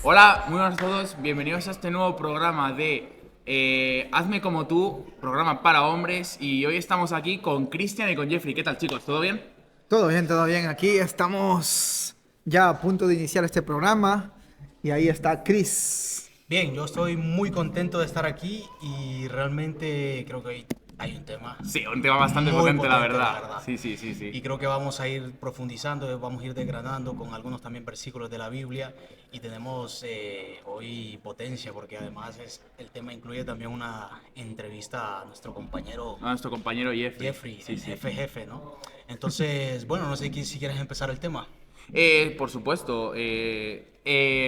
Hola, muy buenas a todos, bienvenidos a este nuevo programa de Hazme como tú, programa para hombres. Y hoy estamos aquí con Cristian y con Jeffrey. ¿Qué tal, chicos? ¿Todo bien? Todo bien, todo bien. Aquí estamos ya a punto de iniciar este programa y ahí está Chris. Bien, yo estoy muy contento de estar aquí y realmente creo que hay un tema Sí, un tema bastante muy potente, la potente, la verdad. verdad. Sí, sí, sí, sí. Y creo que vamos a ir profundizando, vamos a ir desgranando con algunos también versículos de la Biblia y tenemos hoy potencia porque además el tema incluye también una entrevista a nuestro compañero A nuestro compañero Jeffrey. Jeffrey, Sí, el sí. jefe, ¿no? Entonces, bueno, no sé si quieres empezar el tema. Por supuesto,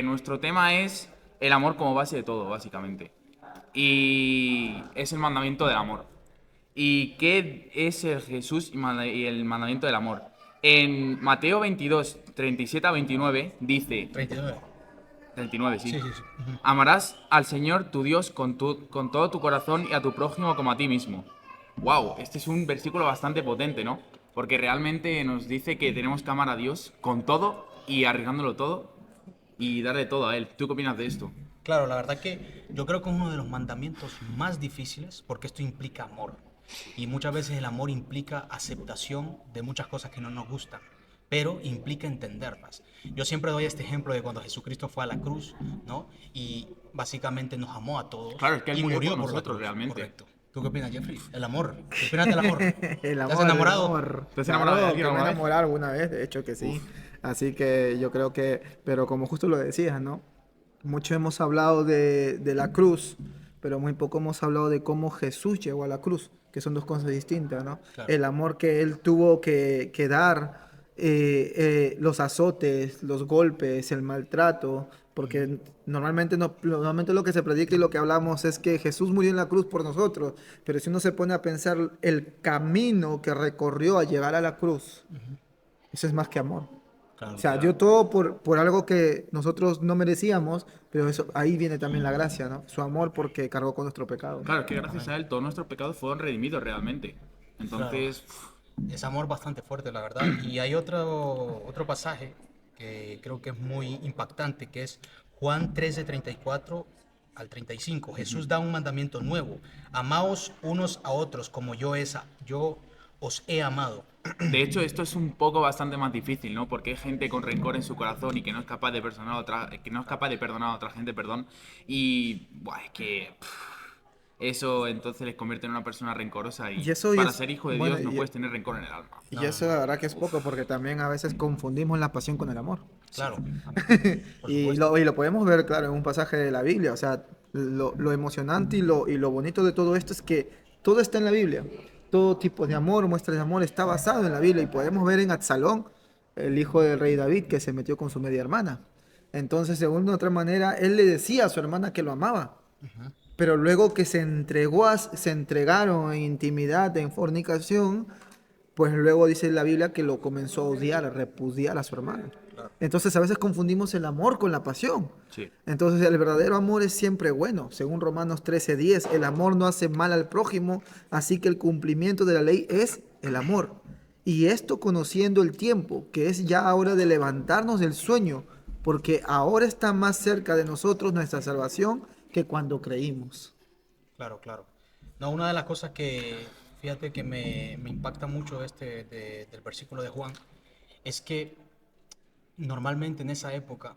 nuestro tema es el amor como base de todo, básicamente. Y es el mandamiento del amor. ¿Y qué es el Jesús y el mandamiento del amor? En Mateo 22, 37 a 29 dice, 39. 39, sí, Sí, sí, sí. Ujú. amarás al Señor tu Dios con todo tu corazón y a tu prójimo como a ti mismo. Wow, este es un versículo bastante potente, ¿no? Porque realmente nos dice que tenemos que amar a Dios con todo y arriesgándolo todo y darle todo a Él. ¿Tú qué opinas de esto? Claro, la verdad que yo creo que es uno de los mandamientos más difíciles porque esto implica amor. Y muchas veces el amor implica aceptación de muchas cosas que no nos gustan, pero implica entenderlas. Yo siempre doy este ejemplo de cuando Jesucristo fue a la cruz, ¿no? Y básicamente nos amó a todos Claro, es que Él y murió por murió por la nosotros cruz, realmente. correcto. ¿Tú qué opinas, Jeffrey? El amor. ¿Qué opinas del amor? El ¿Te has amor, el enamorado? amor. ¿Te has enamorado de Claro alguien que me he alguna vez? enamorado alguna vez, de hecho que sí. Uf. Así que yo creo que, pero como justo lo decías, ¿no? Mucho hemos hablado de la cruz, pero muy poco hemos hablado de cómo Jesús llegó a la cruz, que son dos cosas distintas, ¿no? Claro. El amor que él tuvo que dar, los azotes, los golpes, el maltrato, porque normalmente, no, normalmente lo que se predica y lo que hablamos es que Jesús murió en la cruz por nosotros, pero si uno se pone a pensar el camino que recorrió a llegar a la cruz, eso es más que amor. O Claro, sea, claro. dio todo por algo que nosotros no merecíamos, pero eso, ahí viene también la gracia, ¿no? Su amor porque cargó con nuestro pecado. Claro, es que gracias a Exactamente. Él todos nuestros pecados fueron redimidos realmente. Claro. Entonces, Es amor bastante fuerte, la verdad. Y hay otro pasaje que creo que es muy impactante, que es Juan 13:34 al 35. Jesús da un mandamiento nuevo. Amaos unos a otros como yo os he amado. de hecho, esto es un poco bastante más difícil, ¿no? Porque hay gente con rencor en su corazón y que no es capaz de perdonar a otra, que no es capaz de perdonar a otra gente, perdón. Y buah, es que eso entonces les convierte en una persona rencorosa Y y eso, para ser hijo de bueno, Dios no puedes tener rencor en el alma. y No, no, eso la no. verdad que es poco, porque también a veces confundimos la pasión con el amor. Claro, por Y supuesto. y lo podemos ver, claro, en un pasaje de la Biblia. O sea, lo emocionante y lo bonito de todo esto es que todo está en la Biblia. Todo tipo de amor, muestra de amor, está basado en la Biblia. Y podemos ver en Absalón, el hijo del rey David, que se metió con su media hermana. Entonces, según de otra manera, él le decía a su hermana que lo amaba. Pero luego que se entregaron en intimidad, en fornicación, pues luego dice la Biblia que lo comenzó a odiar, a repudiar a su hermano. Claro. Entonces a veces confundimos el amor con la pasión. Sí. Entonces el verdadero amor es siempre bueno. Según Romanos 13:10, el amor no hace mal al prójimo, así que el cumplimiento de la ley es el amor. Y esto conociendo el tiempo, que es ya hora de levantarnos del sueño, porque ahora está más cerca de nosotros nuestra salvación que cuando creímos. Claro, claro. No, una de las cosas que, fíjate que me impacta mucho del versículo de Juan, es que normalmente en esa época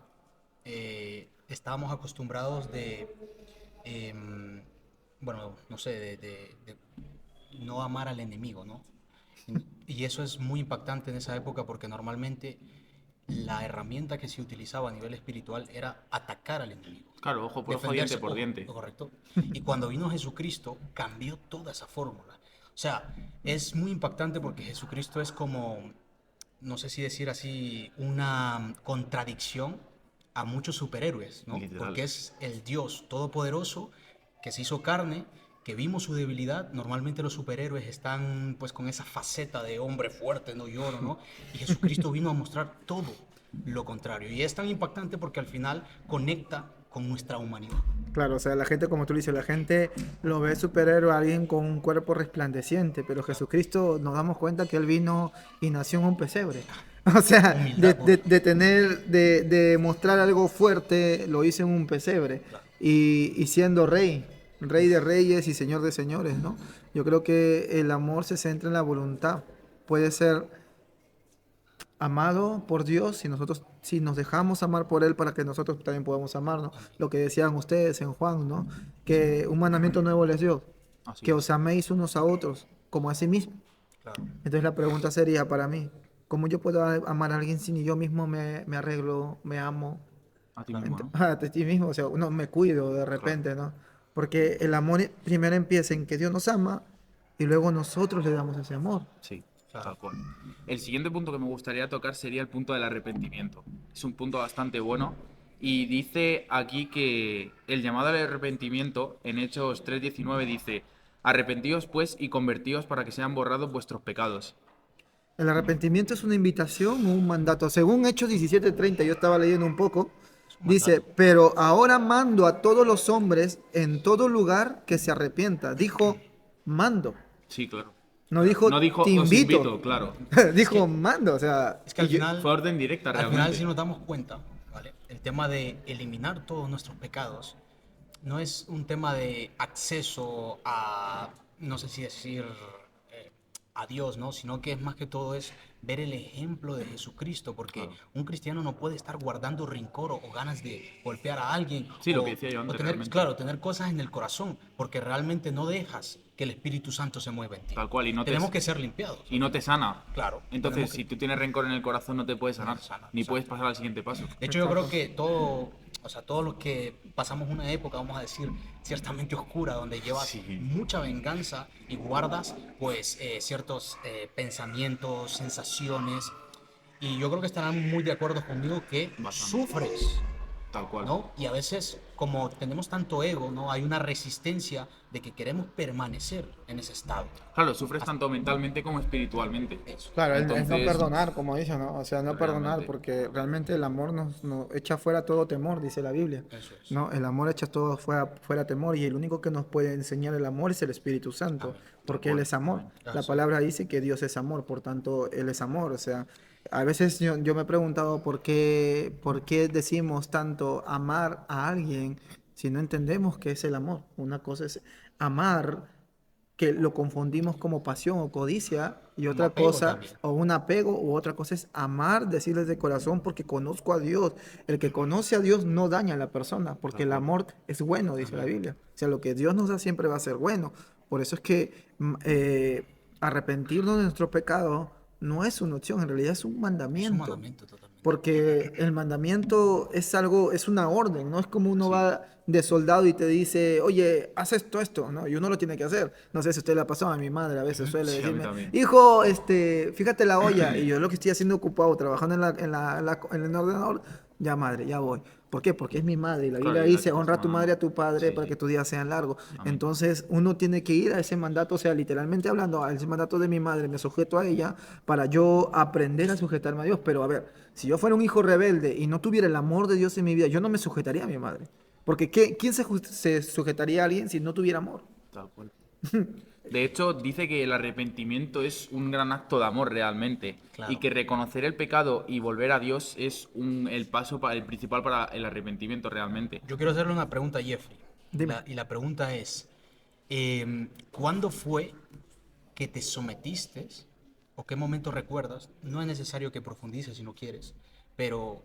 estábamos acostumbrados em, bueno, no sé, de no amar al enemigo, ¿no? Y eso es muy impactante en esa época porque normalmente la herramienta que se utilizaba a nivel espiritual era atacar al enemigo, Claro, ojo por ojo, diente defenderse, por ojo, diente. correcto. Y cuando vino Jesucristo, cambió toda esa fórmula. O sea, es muy impactante porque Jesucristo es como, no sé si decir así, una contradicción a muchos superhéroes, ¿no? Literal. Porque es el Dios todopoderoso que se hizo carne, que vimos su debilidad. Normalmente los superhéroes están pues con esa faceta de hombre fuerte, no lloro, ¿no? Y Jesucristo vino a mostrar todo lo contrario. Y es tan impactante porque al final conecta con nuestra humanidad. Claro, o sea, la gente, como tú dices, la gente lo ve superhéroe, alguien con un cuerpo resplandeciente, pero Claro, Jesucristo nos damos cuenta que Él vino y nació en un pesebre. O sea, Humildad, de mostrar algo fuerte, lo hizo en un pesebre. claro. Y siendo rey de reyes y señor de señores, ¿no? Yo creo que el amor se centra en la voluntad. Puede ser amado por Dios si nosotros, si nos dejamos amar por Él para que nosotros también podamos amarnos. Amén. Lo que decían ustedes en Juan, ¿no? Que un mandamiento nuevo les dio, Así que es. os améis unos a otros como a sí mismos. Claro. Entonces la pregunta sería para mí, ¿cómo yo puedo amar a alguien si ni yo mismo me arreglo, me amo A ti mismo, ¿no? a ti mismo? O sea, no me cuido de repente, ¿no? Porque el amor primero empieza en que Dios nos ama y luego nosotros le damos ese amor. Sí, Claro. tal cual. El siguiente punto que me gustaría tocar sería el punto del arrepentimiento. Es un punto bastante bueno y dice aquí que el llamado al arrepentimiento en Hechos 3:19 dice, arrepentíos pues y convertíos para que sean borrados vuestros pecados. El arrepentimiento es una invitación o un mandato. Según Hechos 17:30, yo estaba leyendo un poco, Es un dice, mandato. pero ahora mando a todos los hombres en todo lugar que se arrepienta. Dijo, mando. Sí, claro. No dijo, No dijo te os invito. invito, claro. Dijo, mando. O sea, Es que al y yo- final, Fue orden directa al final realmente. si nos damos cuenta, ¿vale? El tema de eliminar todos nuestros pecados no es un tema de acceso a, no sé si decir, a Dios, ¿no? Sino que es más que todo es ver el ejemplo de Jesucristo, porque Claro. un cristiano no puede estar guardando rencor o ganas de golpear a alguien Sí, lo o, que decía yo o antes, tener, realmente. claro, tener cosas en el corazón, porque realmente no dejas que el Espíritu Santo se mueva en ti. Tal cual, y no te, Tenemos que ser limpiados. y no te sana. Claro. Entonces, tenemos que- si tú tienes rencor en el corazón, no te puedes sanar, No te sana, ni exacto. puedes pasar al siguiente paso. De hecho, yo creo que todo, o sea, todos los que pasamos una época, vamos a decir, ciertamente oscura, donde llevas Sí. mucha venganza y guardas, pues, ciertos pensamientos, sensaciones, y yo creo que estarán muy de acuerdo conmigo que Bastante. sufres, Tal cual. ¿no? Y a veces, como tenemos tanto ego, ¿no? Hay una resistencia de que queremos permanecer en ese estado. Claro, sufres tanto mentalmente como espiritualmente. Eso. Claro, es no Entonces, perdonar, como dice, ¿no? O sea, no perdonar, realmente. porque realmente el amor nos echa fuera todo temor, dice la Biblia. Eso es. ¿No? El amor echa todo fuera temor y el único que nos puede enseñar el amor es el Espíritu Santo, Amén. porque Tal Él cual. es amor. Amén. La Así. palabra dice que Dios es amor, por tanto, Él es amor. O sea, a veces yo me he preguntado por qué decimos tanto amar a alguien si no entendemos qué es el amor. Una cosa es amar, que lo confundimos como pasión o codicia, y Como otra apego cosa, también. o un apego, u otra cosa es amar, decirles de corazón, porque conozco a Dios. El que conoce a Dios no daña a la persona, porque el Tal cual. amor es bueno, dice la Biblia. O sea, lo que Dios nos da siempre va a ser bueno. Por eso es que arrepentirnos de nuestro pecado no es una opción, en realidad es un Es un mandamiento. mandamiento totalmente. Porque el mandamiento es algo, es una orden, no es como uno Sí. va de soldado y te dice, oye, haz esto, ¿no? Y uno lo tiene que hacer. No sé si a usted le ha pasado, a mi madre a veces suele Sí, a mí decirme, también. hijo, fíjate la olla, y yo lo que estoy haciendo ocupado, trabajando en el ordenador, ya madre, ya voy. ¿Por qué? Porque es mi madre, y la Claro, Biblia y la dice, que honra a nos tu madre y a tu padre Sí, para sí. que tus días sean largos. Amén. Entonces uno tiene que ir a ese mandato, o sea, literalmente hablando, a ese mandato de mi madre, me sujeto a ella para yo aprender a sujetarme a Dios. Pero a ver, si yo fuera un hijo rebelde y no tuviera el amor de Dios en mi vida, yo no me sujetaría a mi madre. Porque ¿quién se sujetaría a alguien si no tuviera amor? Tal cual. De hecho, dice que el arrepentimiento es un gran acto de amor realmente. Claro. Y que reconocer el pecado y volver a Dios es el paso el principal para el arrepentimiento realmente. Yo quiero hacerle una pregunta a Jeffrey. Dime. Y la pregunta es, ¿cuándo fue que te sometiste o qué momento recuerdas? No es necesario que profundices si no quieres, pero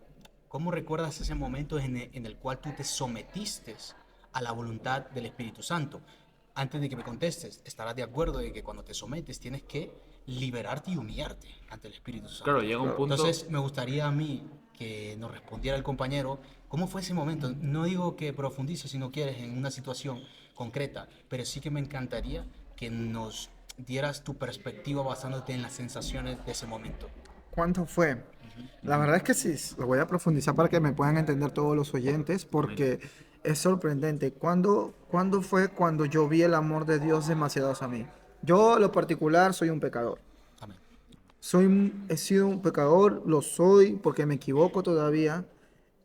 ¿cómo recuerdas ese momento en el cual tú te sometiste a la voluntad del Espíritu Santo? Antes de que me contestes, estarás de acuerdo de que cuando te sometes tienes que liberarte y humillarte ante el Espíritu Santo. Claro, llega un punto... Entonces, me gustaría a mí que nos respondiera el compañero cómo fue ese momento. No digo que profundices si no quieres en una situación concreta, pero sí que me encantaría que nos dieras tu perspectiva basándote en las sensaciones de ese momento. ¿Cuánto fue? La verdad es que sí, lo voy a profundizar para que me puedan entender todos los oyentes, porque es sorprendente. ¿Cuándo fue cuando yo vi el amor de Dios demasiado a mí? Yo, a lo particular, soy un pecador. Amén. He sido un pecador, lo soy porque me equivoco todavía.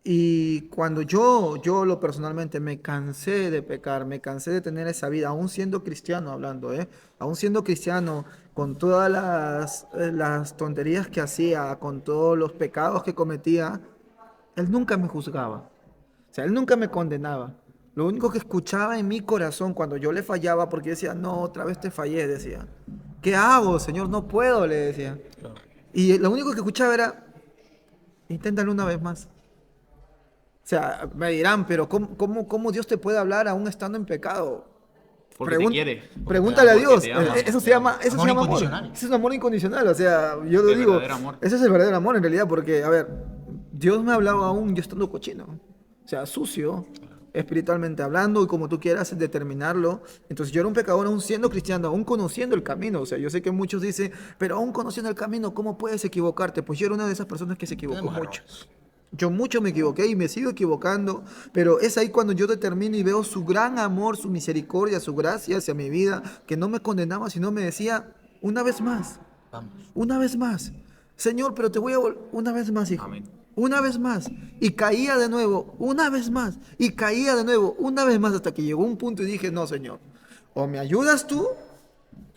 Y cuando yo lo personalmente me cansé de pecar, me cansé de tener esa vida, aún siendo cristiano hablando, ¿eh? Aún siendo cristiano, con todas las tonterías que hacía, con todos los pecados que cometía, Él nunca me juzgaba. O sea, Él nunca me condenaba. Lo único que escuchaba en mi corazón cuando yo le fallaba, porque yo decía, no, otra vez te fallé, decía. ¿Qué hago, Señor? No puedo, le decía. Claro. Y lo único que escuchaba era, inténtalo una vez más. O sea, me dirán, pero ¿cómo Dios te puede hablar aún estando en pecado? Porque te Pregun- quiere. Pregúntale a Porque Dios. te ama. Eso se llama, eso Amor se llama amor. incondicional. Ese es un amor incondicional. O sea, yo lo El digo. verdadero amor. Ese es el verdadero amor en realidad, porque, a ver, Dios me hablaba aún yo estando cochino. O sea, sucio, espiritualmente hablando, y como tú quieras determinarlo. Entonces yo era un pecador aún siendo cristiano, aún conociendo el camino. O sea, yo sé que muchos dicen, pero aún conociendo el camino, ¿cómo puedes equivocarte? Pues yo era una de esas personas que se equivocó Tenemos mucho. errores. Yo mucho me equivoqué y me sigo equivocando, pero es ahí cuando yo determino y veo su gran amor, su misericordia, su gracia hacia mi vida, que no me condenaba, sino me decía, Vamos. una vez más, Señor, pero te voy a una vez más, hijo, Amén. una vez más, y caía de nuevo, una vez más, y caía de nuevo, una vez más, hasta que llegó un punto y dije, no, Señor, o me ayudas tú,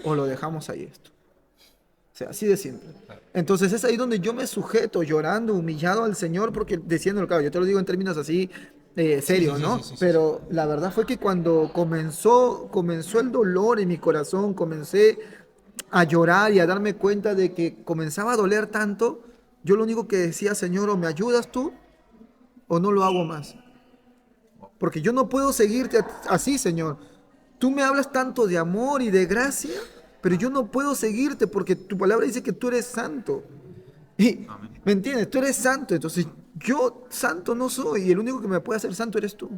o lo dejamos ahí esto. O sea, así de simple. Entonces es ahí donde yo me sujeto llorando, humillado al Señor, porque diciéndolo, claro, yo te lo digo en términos así serios, sí, ¿no? sí, sí, sí, Pero la verdad fue que cuando comenzó el dolor en mi corazón, comencé a llorar y a darme cuenta de que comenzaba a doler tanto, yo lo único que decía, Señor, o me ayudas tú, o no lo hago más. Porque yo no puedo seguirte así, Señor. Tú me hablas tanto de amor y de gracia, pero yo no puedo seguirte porque tu palabra dice que tú eres santo. Y, Amén. ¿me entiendes? Tú eres santo, entonces yo santo no soy y el único que me puede hacer santo eres tú.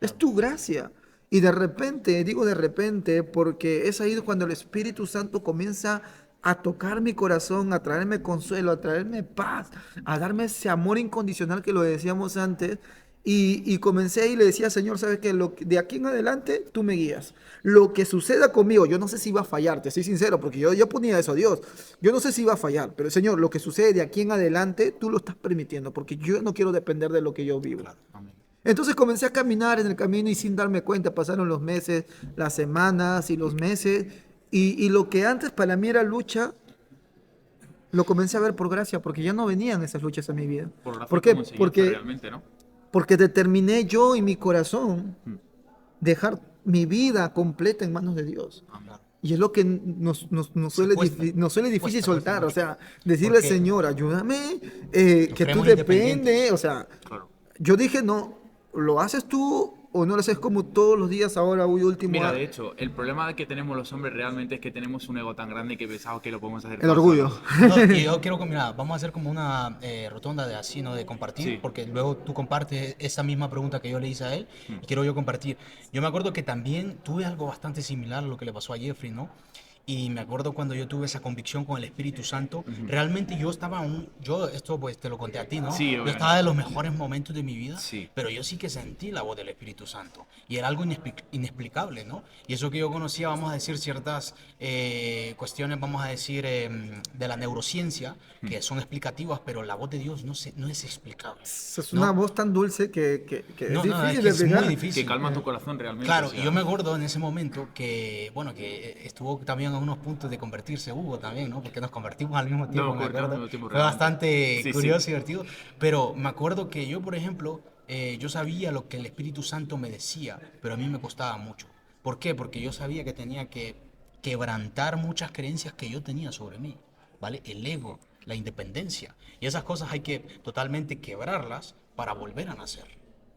Es tu gracia. Y de repente, digo de repente, porque es ahí cuando el Espíritu Santo comienza a tocar mi corazón, a traerme consuelo, a traerme paz, a darme ese amor incondicional que lo decíamos antes. Y comencé y le decía, Señor, ¿sabes qué? De aquí en adelante tú me guías. Lo que suceda conmigo, yo no sé si va a fallar, te soy sincero, porque yo ponía eso a Dios. Yo no sé si va a fallar, pero Señor, lo que sucede de aquí en adelante, tú lo estás permitiendo, porque yo no quiero depender de lo que yo vivo. Amén. Entonces comencé a caminar en el camino y sin darme cuenta, pasaron los meses, las semanas y los meses, y lo que antes para mí era lucha, lo comencé a ver por gracia, porque ya no venían esas luchas a mi vida. Por gracia ¿Por qué? como enseñanza Porque realmente, ¿no? porque determiné yo y mi corazón Mm. dejar mi vida completa en manos de Dios. Amén. Y es lo que nos suele, Cuesta, nos suele difícil cuesta soltar. O mucho. sea, decirle, Porque Señor, ayúdame, que tú queremos depende. independientes. O sea, Claro. yo dije, no, ¿lo haces tú o no lo haces como todos los días ahora, hoy último? Mira, de hecho, el problema que tenemos los hombres realmente es que tenemos un ego tan grande que pensamos que lo podemos hacer El todos orgullo. solos. No, y yo quiero que, mira, vamos a hacer como una rotonda de así, ¿no? De compartir, Sí. porque luego tú compartes esa misma pregunta que yo le hice a él y quiero yo compartir. Yo me acuerdo que también tuve algo bastante similar a lo que le pasó a Jeffrey, ¿no? Y me acuerdo cuando yo tuve esa convicción con el Espíritu Santo, realmente yo estaba esto pues te lo conté a ti, ¿no? Sí, Yo obviamente. estaba de los mejores momentos de mi vida, Sí. pero yo sí que sentí la voz del Espíritu Santo y era algo inexplicable, ¿no? Y eso que yo conocía, vamos a decir, ciertas cuestiones, vamos a decir, de la neurociencia, que son explicativas, pero la voz de Dios no es explicable. Es ¿no? una voz tan dulce que No, es no, difícil es que de es muy explicar. difícil. Que calma tu corazón realmente. Claro, o sea. y yo me acuerdo en ese momento que, bueno, que estuvo también a unos puntos de convertirse Hugo también, ¿no? Porque nos convertimos al mismo tiempo, me convertimos al acuerdo. mismo tiempo, Fue realmente. bastante Sí, curioso sí. y divertido. Pero me acuerdo que yo, por ejemplo, yo sabía lo que el Espíritu Santo me decía, pero a mí me costaba mucho. ¿Por qué? Porque yo sabía que tenía que quebrantar muchas creencias que yo tenía sobre mí, ¿vale? El ego, la independencia. Y esas cosas hay que totalmente quebrarlas para volver a nacer.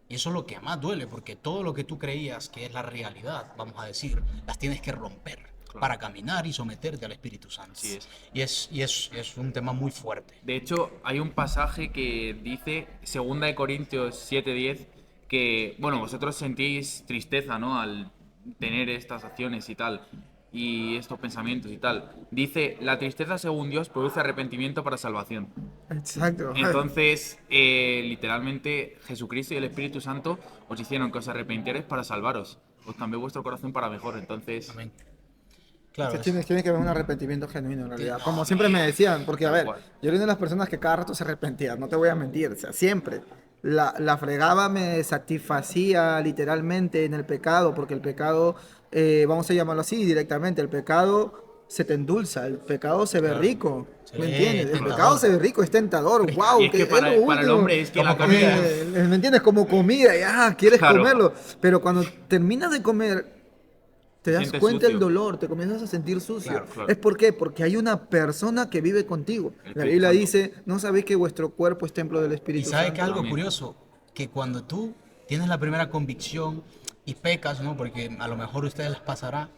Y eso es lo que más duele, porque todo lo que tú creías que es la realidad, vamos a decir, las tienes que romper para caminar y someterte al Espíritu Santo. Así es. Y es un tema muy fuerte. De hecho, hay un pasaje que dice, 2 Corintios 7:10, que, bueno, vosotros sentís tristeza, ¿no? Al tener estas acciones y tal, y estos pensamientos y tal. Dice, la tristeza según Dios produce arrepentimiento para salvación. Exacto. Entonces, literalmente, Jesucristo y el Espíritu Santo os hicieron que os arrepintierais para salvaros. Os cambió vuestro corazón para mejor. Entonces, Amén. Claro, Tiene que haber un arrepentimiento genuino en realidad. Sí. Como siempre me decían, porque a ver, Tal cual. yo era una de las personas que cada rato se arrepentía, no te voy a mentir, o sea, siempre. la fregaba me satisfacía literalmente en el pecado, porque el pecado, vamos a llamarlo así directamente, el pecado se te endulza, el pecado se ve Claro. rico, Sí, ¿me entiendes? El tentador. pecado se ve rico, es tentador, Y wow, es que que es lo para el último. hombre es que la Como comida... ¿Me entiendes? Como comida, ya, quieres Claro. comerlo, pero cuando terminas de comer, te das sientes cuenta del sucio. dolor, te comienzas a sentir sucio. Claro, claro. ¿Es por qué? Porque hay una persona que vive contigo. El La Espíritu Biblia Santo. dice, ¿no sabéis que vuestro cuerpo es templo del Y Espíritu sabes que Santo? algo Amén. curioso, que cuando tú tienes la primera convicción y pecas, ¿no? Porque a lo mejor a ustedes les pasará,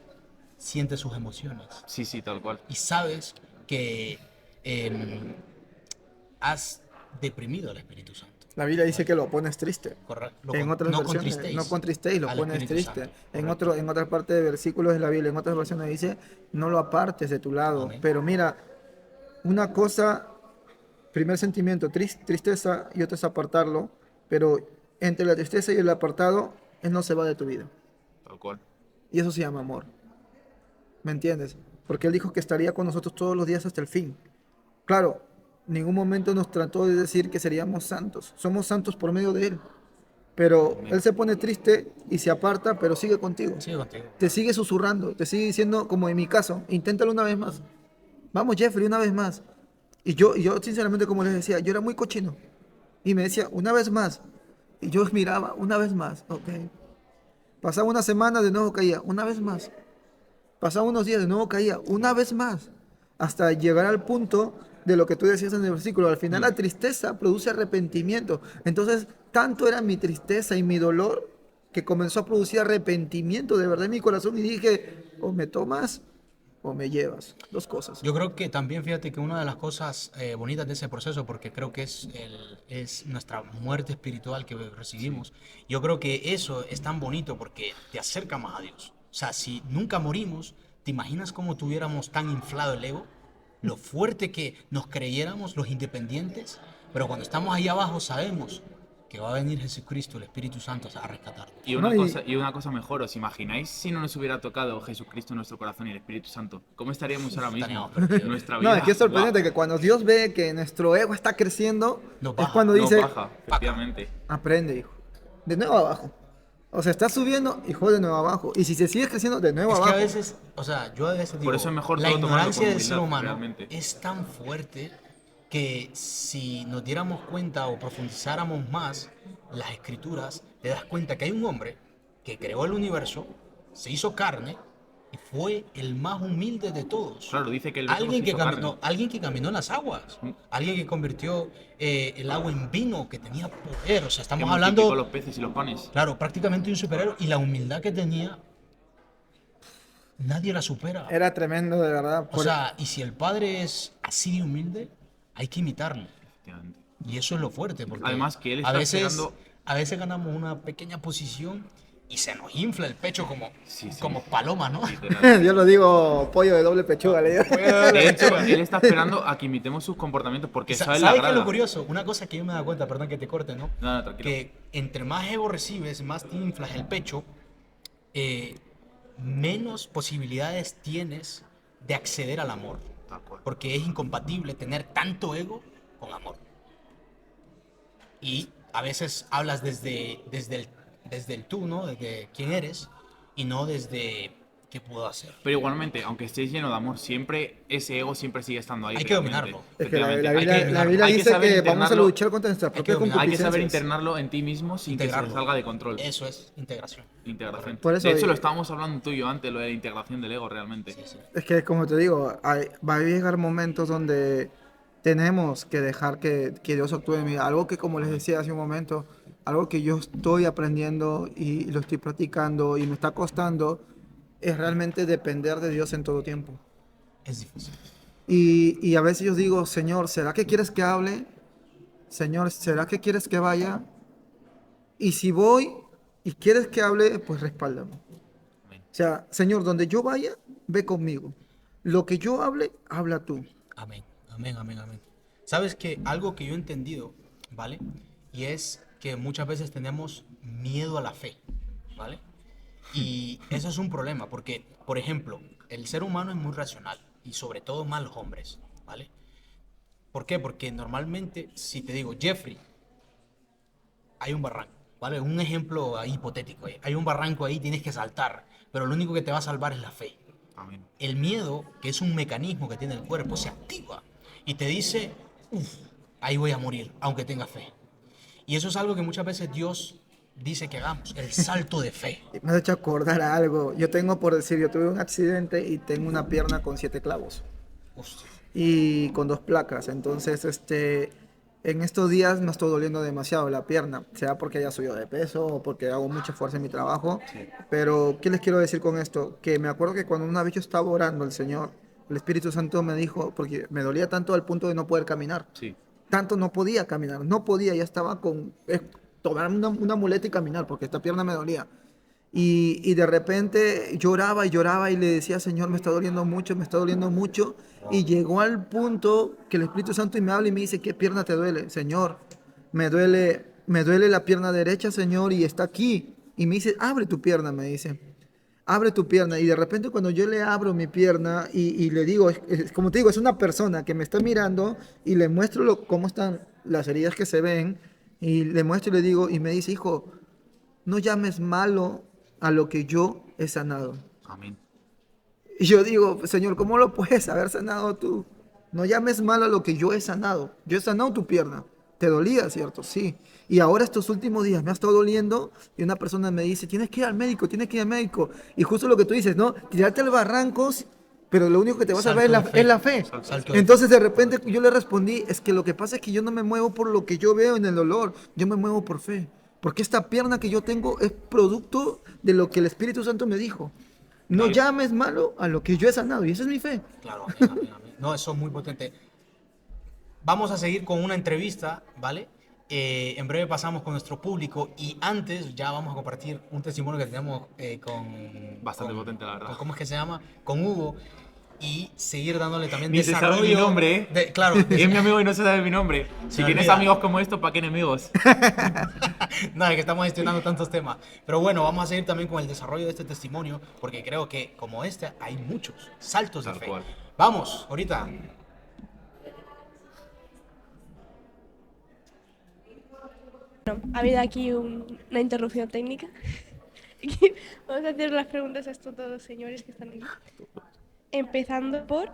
sientes sus emociones Sí, sí, tal cual. y sabes que em, has deprimido al Espíritu Santo. La Biblia dice que lo pones triste. Correcto. En otras No versiones, contristéis no contristéis, lo al pones Espíritu triste. Santo. En Correcto. en otra parte de versículos de la Biblia, en otras versiones dice, no lo apartes de tu lado. Amén. Pero mira, una cosa, primer sentimiento, tristeza, y otro es apartarlo, pero entre la tristeza y el apartado, Él no se va de tu vida. Tal cual. Y eso se llama amor. ¿Me entiendes? Porque Él dijo que estaría con nosotros todos los días hasta el fin. Claro, en ningún momento nos trató de decir que seríamos santos. Somos santos por medio de Él. Pero Amén. Él se pone triste y se aparta, pero sigue contigo. Sigo contigo. Te sigue susurrando, te sigue diciendo, como en mi caso, inténtalo una vez más. Vamos, Jeffrey, una vez más. Y yo sinceramente, como les decía, yo era muy cochino. Y me decía, una vez más. Y yo miraba, una vez más. Ok. Pasaba una semana, de nuevo caía, una vez más. Pasaba unos días, de nuevo caía, una vez más. Hasta llegar al punto de lo que tú decías en el versículo. Al final la tristeza produce arrepentimiento. Entonces, tanto era mi tristeza y mi dolor que comenzó a producir arrepentimiento de verdad en mi corazón. Y dije, o me tomas o me llevas. Dos cosas. Yo creo que también, fíjate que una de las cosas bonitas de ese proceso, porque creo que es nuestra muerte espiritual que recibimos, yo creo que eso es tan bonito porque te acerca más a Dios. O sea, si nunca morimos, ¿te imaginas cómo tuviéramos tan inflado el ego? Lo fuerte que nos creyéramos los independientes, pero cuando estamos ahí abajo sabemos que va a venir Jesucristo, el Espíritu Santo, a rescatarnos. No, Y una cosa mejor, ¿os imagináis si no nos hubiera tocado Jesucristo en nuestro corazón y el Espíritu Santo? ¿Cómo estaríamos ahora mismo Estaríamos perdidos. en nuestra vida? No, es que es sorprendente Guau, que cuando Dios ve que nuestro ego está creciendo, Nos es baja. cuando no dice, baja, efectivamente. aprende, hijo. De nuevo abajo. O sea, está subiendo, hijo, de nuevo abajo. Y si se sigue creciendo, de nuevo Es que abajo. a veces, o sea, yo a veces digo, Por eso es mejor la todo tomarlo ignorancia con del ser humildad, humano realmente. es tan fuerte que si nos diéramos cuenta o profundizáramos más las escrituras, te das cuenta que hay un hombre que creó el universo, se hizo carne y fue el más humilde de todos. Claro, dice que el verbo se hizo carne. Alguien que caminó en las aguas, Mm. alguien que convirtió el agua en vino, que tenía poder. O sea, Que estamos multiplicó hablando, los peces y los panes. claro, prácticamente un superhéroe y la humildad que tenía, nadie la supera. Era tremendo, de verdad. O sea, y si el padre es así de humilde, hay que imitarlo. Efectivamente. Y eso es lo fuerte, porque Además que él a está veces, esperando- a veces ganamos una pequeña posición y se nos infla el pecho como, Sí, sí. como paloma, ¿no? Literal. Yo lo digo pollo de doble pechuga, le digo. De hecho, él está esperando a que imitemos sus comportamientos porque sabe la ¿Sabes qué es lo grada. curioso? Una cosa que yo me he dado cuenta, perdón que te corte, ¿no? No, no, tranquilo. Que entre más ego recibes, más te inflas el pecho, menos posibilidades tienes de acceder al amor. Tal cual. Porque es incompatible tener tanto ego con amor. Y a veces hablas desde el tú, ¿no? Desde quién eres y no desde qué puedo hacer. Pero igualmente, aunque estés lleno de amor, siempre ese ego siempre sigue estando ahí. Hay que realmente. dominarlo. Es que la, Efectivamente. la Hay que Biblia, la dominarlo. Biblia Hay que dice saber que vamos a internarlo. luchar contra nuestras Hay que propias dominar. Hay que saber concupiscencias. internarlo en ti mismo sin que se Integrarlo. salga de control. Eso es integración. Integración. Por eso de hecho, digo- lo estábamos hablando tú y yo antes, lo de la integración del ego realmente. Sí, sí. Es que, como te digo, va a llegar momentos donde tenemos que dejar que Dios actúe en mí. Algo que, como les decía hace un momento, algo que yo estoy aprendiendo y lo estoy practicando y me está costando, es realmente depender de Dios en todo tiempo. Es difícil. Y a veces yo digo, Señor, ¿será que quieres que hable? Señor, ¿será que quieres que vaya? Y si voy y quieres que hable, pues respáldame. Amén. O sea, Señor, donde yo vaya, ve conmigo. Lo que yo hable, habla tú. Amén, amén, amén, amén. Sabes que algo que yo he entendido, ¿vale? Y es que muchas veces tenemos miedo a la fe, ¿vale? Y eso es un problema porque, por ejemplo, el ser humano es muy racional y sobre todo más los hombres, ¿vale? ¿Por qué? Porque normalmente si te digo, Jeffrey, hay un barranco, ¿vale? Un ejemplo ahí hipotético. Hay un barranco ahí, tienes que saltar, pero lo único que te va a salvar es la fe. Amén. El miedo, que es un mecanismo que tiene el cuerpo, se activa y te dice, uff, ahí voy a morir, aunque tenga fe. Y eso es algo que muchas veces Dios dice que hagamos, el salto de fe. Me has hecho acordar a algo. Yo tengo, por decir, yo tuve un accidente y tengo una pierna con 7 clavos Hostia. y con 2 placas. Entonces, en estos días me está doliendo demasiado la pierna, sea porque haya subido de peso o porque hago mucha fuerza en mi trabajo. Sí. Pero, ¿qué les quiero decir con esto? Que me acuerdo que cuando una vez yo estaba orando al Señor, el Espíritu Santo me dijo, porque me dolía tanto al punto de no poder caminar. Sí. Tanto no podía caminar, no podía, ya estaba con tomar una muleta y caminar porque esta pierna me dolía. Y de repente lloraba y le decía, Señor, me está doliendo mucho, me está doliendo mucho. Y llegó al punto que el Espíritu Santo me habla y me dice, ¿qué pierna te duele? Señor, me duele la pierna derecha, Señor, y está aquí. Y me dice, abre tu pierna, me dice. Abre tu pierna. Y de repente cuando yo le abro mi pierna y le digo, como te digo, es una persona que me está mirando y le muestro cómo están las heridas que se ven. Y le muestro y le digo, y me dice, hijo, no llames malo a lo que yo he sanado. Amén. Y yo digo, Señor, ¿cómo lo puedes haber sanado tú? No llames mal a lo que yo he sanado. Yo he sanado tu pierna. ¿Te dolía, cierto? Sí. Y ahora estos últimos días me ha estado doliendo y una persona me dice, tienes que ir al médico, tienes que ir al médico. Y justo lo que tú dices, ¿no? Tirarte al barranco, pero lo único que te va a salvar es la fe. Salto de Entonces de repente yo le respondí, es que lo que pasa es que yo no me muevo por lo que yo veo en el dolor, yo me muevo por fe. Porque esta pierna que yo tengo es producto de lo que el Espíritu Santo me dijo. No Claro. llames malo a lo que yo he sanado. Y esa es mi fe. Claro, amén, amén, amén. No, eso es muy potente. Vamos a seguir con una entrevista, ¿vale? En breve pasamos con nuestro público y antes ya vamos a compartir un testimonio que tenemos Bastante potente, la verdad. ¿cómo es que se llama? Con Hugo y seguir dándole también Ni se sabe mi nombre, ¿eh? Claro, Y es mi amigo y no se sabe mi nombre. Si me tienes olvida. amigos como esto, ¿para qué enemigos? no, es que estamos gestionando tantos temas. Pero bueno, vamos a seguir también con el desarrollo de este testimonio porque creo que como este hay muchos saltos de Tal fe. cual. Vamos, ahorita. Ha habido aquí una interrupción técnica. Vamos a hacer las preguntas a estos dos señores que están aquí. Empezando por,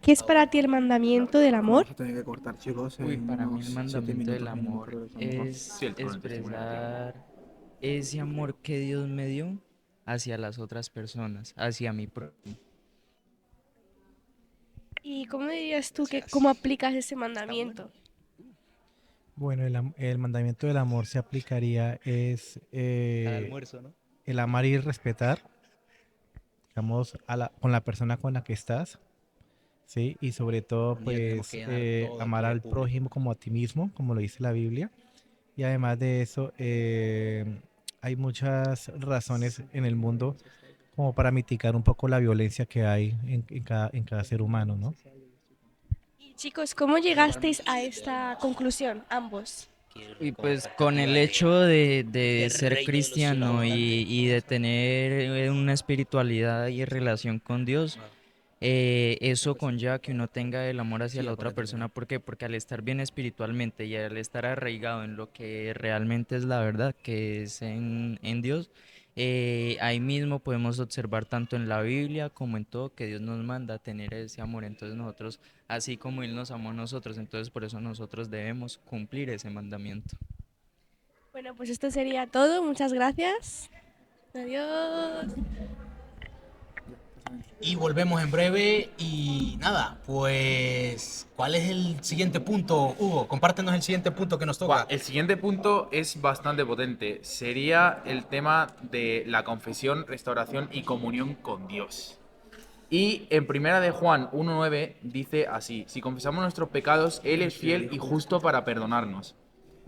¿qué es para ti el mandamiento del amor? Vamos a tener que cortar, chicos. Uy, en para mí unos el 7 mandamiento del minutos, amor regresamos. es Sí, el turno del testimonio. expresar ese amor que Dios me dio hacia las otras personas, hacia mi prójimo. ¿Y cómo dirías tú que cómo aplicas ese mandamiento? Bueno, el mandamiento del amor se aplicaría es ¿no? el amar y respetar, digamos, con la persona con la que estás, ¿sí? Y sobre todo, Un día tenemos pues, que llenar todo amar aquí al de público. prójimo como a ti mismo, como lo dice la Biblia. Y además de eso, hay muchas razones en el mundo como para mitigar un poco la violencia que hay en cada ser humano, ¿no? Y chicos, ¿cómo llegasteis a esta conclusión, ambos? Y pues con el hecho de ser cristiano y de tener una espiritualidad y relación con Dios, eso conlleva que uno tenga el amor hacia la otra persona. ¿Por qué? Porque al estar bien espiritualmente y al estar arraigado en lo que realmente es la verdad, que es en Dios, ahí mismo podemos observar tanto en la Biblia como en todo que Dios nos manda a tener ese amor. Entonces nosotros, así como Él nos amó a nosotros, entonces por eso nosotros debemos cumplir ese mandamiento. Bueno, pues esto sería todo. Muchas gracias. Adiós. Y volvemos en breve y nada, pues ¿cuál es el siguiente punto, Hugo? Compártenos el siguiente punto que nos toca. El siguiente punto es bastante potente. Sería el tema de la confesión, restauración y comunión con Dios. Y en primera de Juan 1:9 dice así: si confesamos nuestros pecados, Él es fiel y justo para perdonarnos.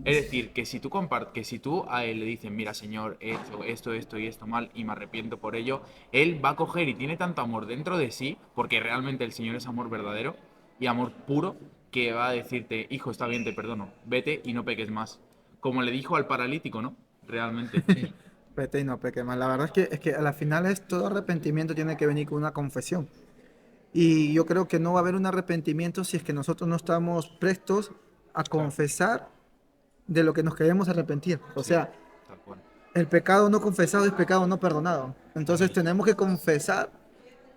Es decir, que si tú a Él le dices, mira Señor, esto y esto mal y me arrepiento por ello, Él va a coger y tiene tanto amor dentro de sí, porque realmente el Señor es amor verdadero y amor puro, que va a decirte, hijo, está bien, te perdono, vete y no peques más. Como le dijo al paralítico, ¿no? Realmente. Vete y no peque más. La verdad es que a la final todo arrepentimiento tiene que venir con una confesión. Y yo creo que no va a haber un arrepentimiento si es que nosotros no estamos prestos a confesar de lo que nos queremos arrepentir. O Sí, sea, tal cual. el pecado no confesado es pecado no perdonado. Entonces tenemos que confesar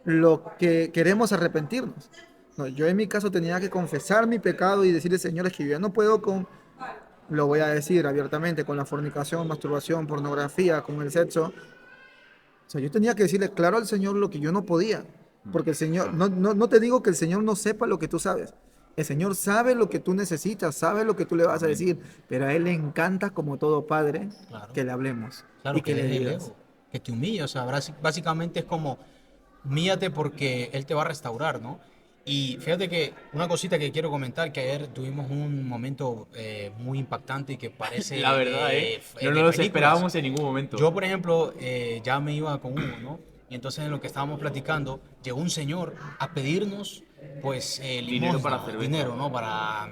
lo que queremos arrepentirnos. No, yo en mi caso tenía que confesar mi pecado y decirle, Señor, es que yo ya no puedo con, lo voy a decir abiertamente, con la fornicación, masturbación, pornografía, con el sexo. O sea, yo tenía que decirle claro al Señor lo que yo no podía. Porque el Señor, Claro. no te digo que el Señor no sepa lo que tú sabes. El Señor sabe lo que tú necesitas, sabe lo que tú le vas a Amén. decir, pero a Él le encanta, como todo padre, Claro. que le hablemos Claro, y que que le deje el digas. ego, que te humille. O sea, básicamente es como, humíllate porque Él te va a restaurar, ¿no? Y fíjate que una cosita que quiero comentar, que ayer tuvimos un momento muy impactante y que parece La verdad, no de nos los películas. esperábamos en ningún momento. Yo, por ejemplo, ya me iba con Hugo, ¿no? Y entonces en lo que estábamos platicando, llegó un señor a pedirnos, pues, Dinero para limosna, cerveza. dinero, ¿no? Para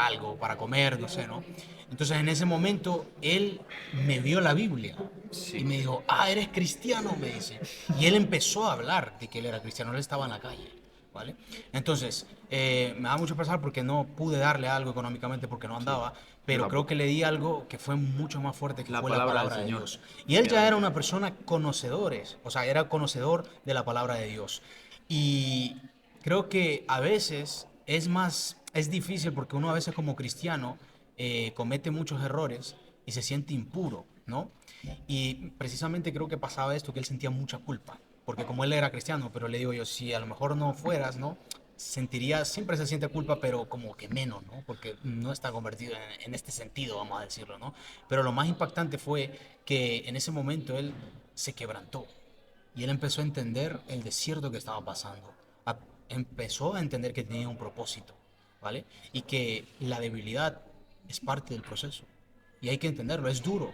algo, para comer, no sé, ¿no? Entonces en ese momento él me vio la Biblia Sí. y me dijo, ah, eres cristiano, me dice. Y él empezó a hablar de que él era cristiano, él estaba en la calle, ¿vale? Entonces, me da mucho pesar porque no pude darle algo económicamente porque no andaba, pero creo tampoco. que le di algo que fue mucho más fuerte, que La fue la palabra del palabra de Señor. Dios. Y él ya era una persona conocedores, o sea, era conocedor de la palabra de Dios. Y creo que a veces es difícil porque uno a veces como cristiano comete muchos errores y se siente impuro, ¿no? Y precisamente creo que pasaba esto, que él sentía mucha culpa, porque como él era cristiano, pero le digo yo, si a lo mejor no fueras, ¿no? Sentiría, siempre se siente culpa, pero como que menos, ¿no? Porque no está convertido en este sentido, vamos a decirlo, ¿no? Pero lo más impactante fue que en ese momento él se quebrantó y él empezó a entender el desierto que estaba pasando. Empezó a entender que tenía un propósito, ¿vale? Y que la debilidad es parte del proceso. Y hay que entenderlo, es duro,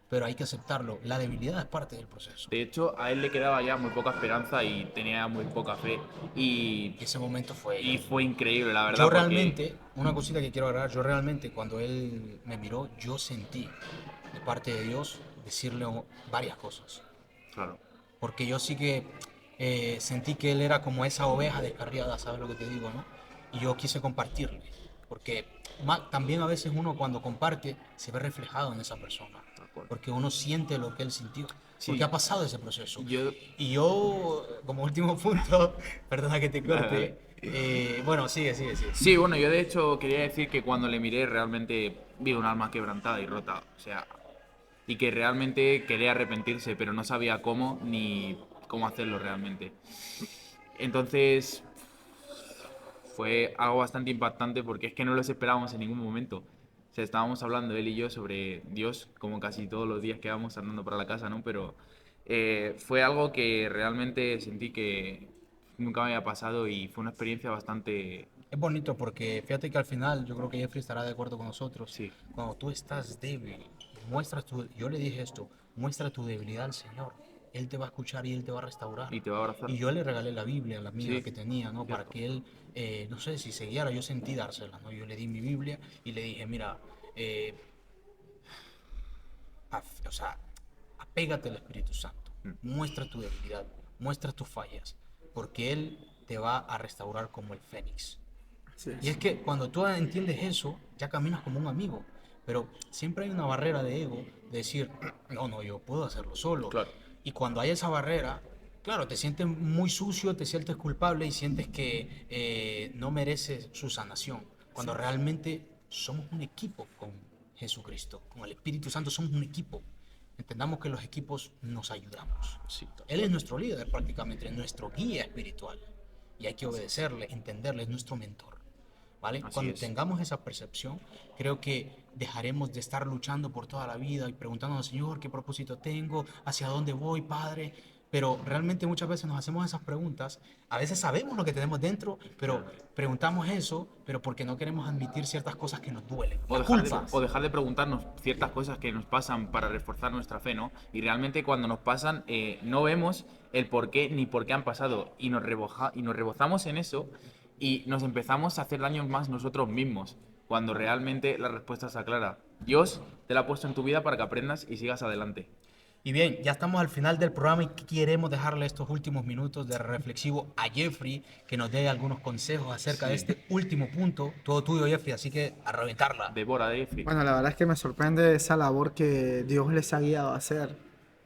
pero hay que aceptarlo. La debilidad es parte del proceso. De hecho, a él le quedaba ya muy poca esperanza y tenía muy poca fe. Y, Ese momento fue... y fue increíble, la verdad, Yo porque... realmente, una cosita que quiero agregar, yo realmente cuando él me miró, yo sentí de parte de Dios decirle varias cosas. Claro. Porque yo sí que sentí que él era como esa oveja descarriada, ¿sabes lo que te digo, no? Y yo quise compartirle, porque también a veces uno cuando comparte se ve reflejado en esa persona, Tal cual. porque uno siente lo que él sintió, Sí. porque ha pasado ese proceso. Yo... Y yo, como último punto, perdona que te Dale, corte, bueno, sigue. Sí, bueno, yo de hecho quería decir que cuando le miré realmente vi un alma quebrantada y rota, o sea, y que realmente quería arrepentirse, pero no sabía cómo ni cómo hacerlo realmente. Entonces fue algo bastante impactante porque es que no los esperábamos en ningún momento. O sea, estábamos hablando él y yo sobre Dios, como casi todos los días que vamos andando para la casa, ¿no? Pero fue algo que realmente sentí que nunca me había pasado y fue una experiencia bastante... Es bonito porque fíjate que al final, yo creo que Jeffrey estará de acuerdo con nosotros, Sí. cuando tú estás débil, yo le dije esto, muestra tu debilidad al Señor, Él te va a escuchar y Él te va a restaurar. Y te va a abrazar. Y yo le regalé la Biblia a la amiga Sí, que tenía, ¿no? Para cierto. que él, no sé, si se guiara, yo sentí dársela, ¿no? Yo le di mi Biblia y le dije, mira, eh, o sea, apégate al Espíritu Santo, muestra tu debilidad, muestra tus fallas, porque Él te va a restaurar como el fénix. Sí. Y es que cuando tú entiendes eso, ya caminas como un amigo. Pero siempre hay una barrera de ego, de decir, no, yo puedo hacerlo solo. Claro. Y cuando hay esa barrera, claro, te sientes muy sucio, te sientes culpable y sientes que no mereces su sanación. Cuando realmente somos un equipo con Jesucristo, con el Espíritu Santo, somos un equipo. Entendamos que los equipos nos ayudamos. Sí, Él es nuestro líder prácticamente, es nuestro guía espiritual. Y hay que obedecerle, entenderle, es nuestro mentor. ¿Vale? Así Cuando es. tengamos esa percepción, creo que dejaremos de estar luchando por toda la vida y preguntándonos, Señor, ¿qué propósito tengo? ¿Hacia dónde voy, Padre? Pero realmente muchas veces nos hacemos esas preguntas. A veces sabemos lo que tenemos dentro, pero preguntamos eso, pero porque no queremos admitir ciertas cosas que nos duelen. O La dejar, culpa. o dejar de preguntarnos ciertas cosas que nos pasan para reforzar nuestra fe, ¿no? Y realmente cuando nos pasan no vemos el por qué ni por qué han pasado y nos rebozamos en eso y nos empezamos a hacer daño más nosotros mismos cuando realmente la respuesta está clara. Dios te la ha puesto en tu vida para que aprendas y sigas adelante. Y bien, ya estamos al final del programa y queremos dejarle estos últimos minutos de reflexivo a Jeffrey, que nos dé algunos consejos acerca de este último punto. Todo tuyo, Jeffrey, así que a reventarla. Devora de Jeffrey. Bueno, la verdad es que me sorprende esa labor que Dios les ha guiado a hacer.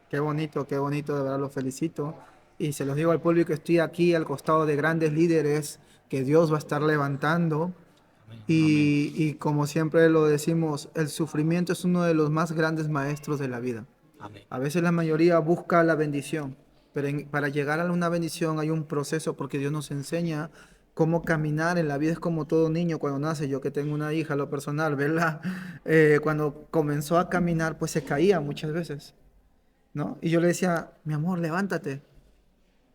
Qué bonito, de verdad los felicito. Y se los digo al público, estoy aquí al costado de grandes líderes que Dios va a estar levantando. Y como siempre lo decimos, el sufrimiento es uno de los más grandes maestros de la vida. Amén. A veces la mayoría busca la bendición, pero para llegar a una bendición hay un proceso porque Dios nos enseña cómo caminar en la vida. Es como todo niño cuando nace. Yo que tengo una hija, a lo personal, ¿verdad? Cuando comenzó a caminar, pues se caía muchas veces, ¿no? Y yo le decía, mi amor, levántate.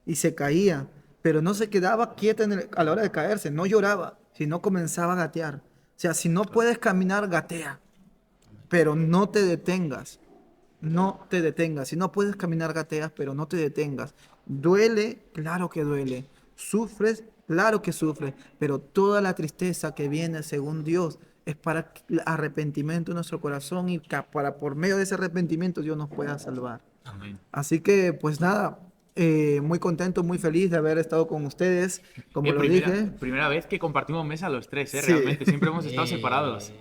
Y se caía, pero no se quedaba quieta a la hora de caerse, no lloraba, sino comenzaba a gatear. O sea, si no puedes caminar, gatea, pero no te detengas. No te detengas. Si no puedes caminar, gateas, pero no te detengas. Duele, claro que duele. Sufres, claro que sufres. Pero toda la tristeza que viene según Dios es para el arrepentimiento de nuestro corazón y para por medio de ese arrepentimiento Dios nos pueda salvar. Amén. Así que, pues nada, muy contento, muy feliz de haber estado con ustedes. Como lo dije. Primera vez que compartimos mesa los tres, Sí. realmente. Siempre hemos estado separados.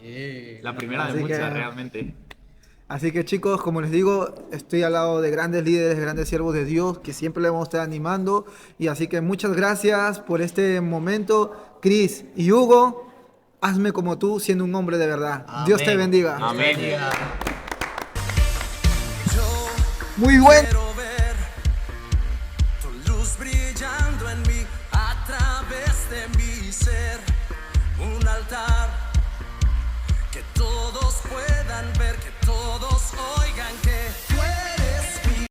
La primera de Así muchas, que- realmente. Así que chicos, como les digo, estoy al lado de grandes líderes, grandes siervos de Dios, que siempre le vamos a estar animando. Y así que muchas gracias por este momento. Cris y Hugo, hazme como tú, siendo un hombre de verdad. Dios te Amén. bendiga. Amén. Muy buen. Quiero ver tu luz brillando en mí a través de mi ser.